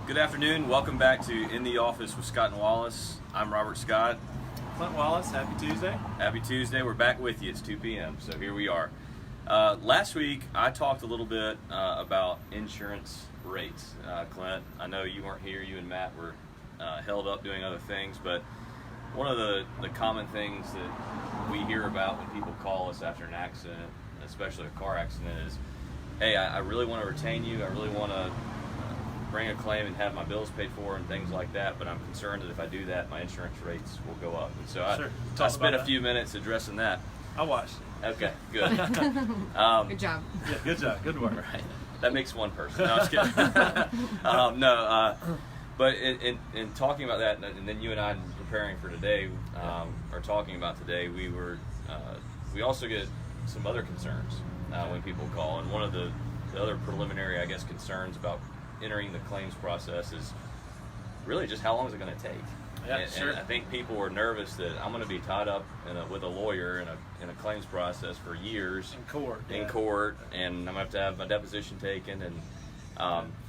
Good afternoon. Welcome back to In the Office with Scott and Wallace. I'm Robert Scott. Clint Wallace. Happy Tuesday. Happy Tuesday. We're back with you. It's 2 p.m. So here we are. Last week I talked a little bit about insurance rates. Clint, I know you weren't here. You and Matt were held up doing other things, but one of the common things that we hear about when people call us after an accident, especially a car accident, is, hey, I really want to retain you. I really want to bring a claim and have my bills paid for and things like that, but I'm concerned that if I do that, my insurance rates will go up. And so I spent a few minutes addressing that. I watched. Okay, good. Good job. Yeah, good job. Good work. Right. That makes one person. No, I'm just kidding. But in talking about that, and then you and I preparing for today, or talking about today, we also get some other concerns when people call, and one of the other preliminary, I guess, concerns about entering the claims process is really just how long is it going to take? Yeah, sure. And I think people are nervous that I'm going to be tied up with a lawyer in a claims process for years in court, and I'm going to have my deposition taken, and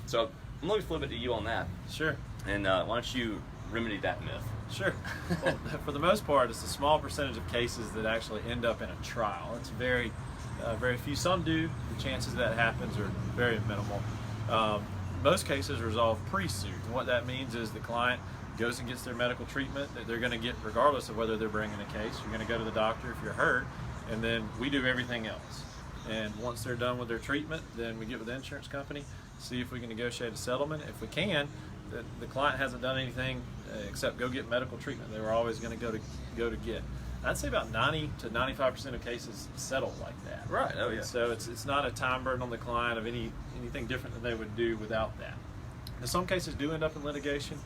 so I'm going to flip it to you on that. Sure. And why don't you remedy that myth? Sure. Well, for the most part, it's a small percentage of cases that actually end up in a trial. It's very few. Some do. The chances that happens are very minimal. Most cases resolve pre-suit, and what that means is the client goes and gets their medical treatment that they're going to get regardless of whether they're bringing a case. You're going to go to the doctor if you're hurt, and then we do everything else. And once they're done with their treatment, then we get with the insurance company, see if we can negotiate a settlement. If we can, the client hasn't done anything except go get medical treatment they were always going to go to get. I'd say about 90 to 95% of cases settle like that. Right. Oh yeah. So it's not a time burden on the client of anything different than they would do without that. Now, some cases do end up in litigation.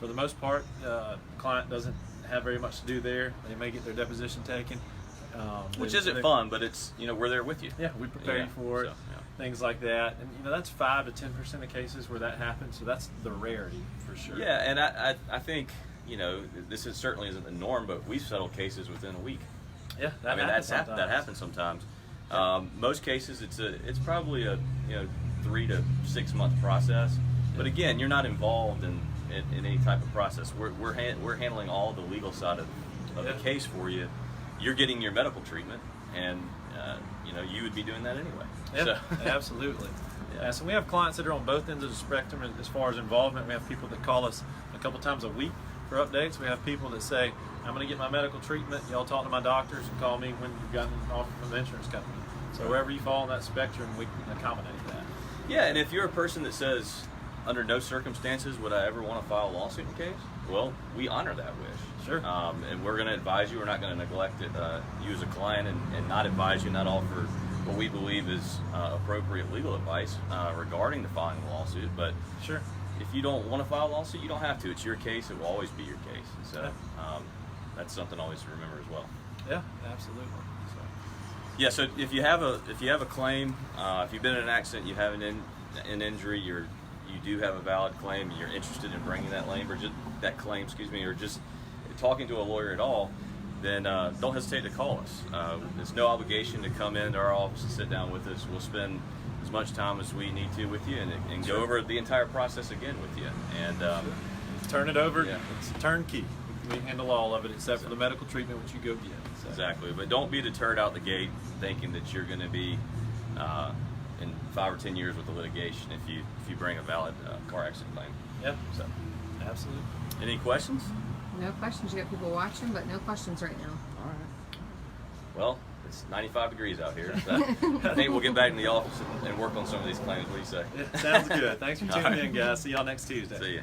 For the most part, the client doesn't have very much to do there. They may get their deposition taken. Which isn't fun, but it's, we're there with you. Yeah, we prepare you for it. Things like that, and that's 5 to 10% of cases where that happens. So that's the rarity for sure. Yeah, and I think this certainly isn't the norm, but we've settled cases within a week. Yeah, that happens sometimes. Most cases, it's probably a 3 to 6 month process. But again, you're not involved in any type of process. We're handling all the legal side of the case for you. You're getting your medical treatment, and you would be doing that anyway. Yeah, so. Absolutely. Yeah, so we have clients that are on both ends of the spectrum as far as involvement. We have people that call us a couple times a week for updates. We have people that say, I'm going to get my medical treatment. Y'all talk to my doctors and call me when you've gotten an offer from the insurance company. So wherever you fall on that spectrum, we can accommodate that. Yeah, and if you're a person that says, under no circumstances would I ever want to file a lawsuit in case, well, we honor that wish. Sure. And we're going to advise you. We're not going to neglect it, you as a client, and not advise you, not offer what we believe is appropriate legal advice regarding the filing a lawsuit. But sure, if you don't want to file a lawsuit, you don't have to. It's your case. It will always be your case. So that's something always to remember as well. Yeah, absolutely. Yeah. So if you have a claim, if you've been in an accident, you have an injury, you do have a valid claim, and you're interested in bringing that claim, or just talking to a lawyer at all, then don't hesitate to call us. There's no obligation to come into our office and sit down with us. We'll spend as much time as we need to with you and go over the entire process again with you. And turn it over. Yeah. It's a turnkey. We handle all of it except for the medical treatment, which you go get. So. Exactly. But don't be deterred out the gate thinking that you're going to be in 5 or 10 years with the litigation if you bring a valid car accident claim. Yeah. So absolutely. Any questions? No questions. You got people watching, but no questions right now. All right. Well, it's 95 degrees out here. So I think we'll get back in the office and work on some of these claims. What do you say? Yeah, sounds good. Thanks for tuning in, guys. See y'all next Tuesday. See ya.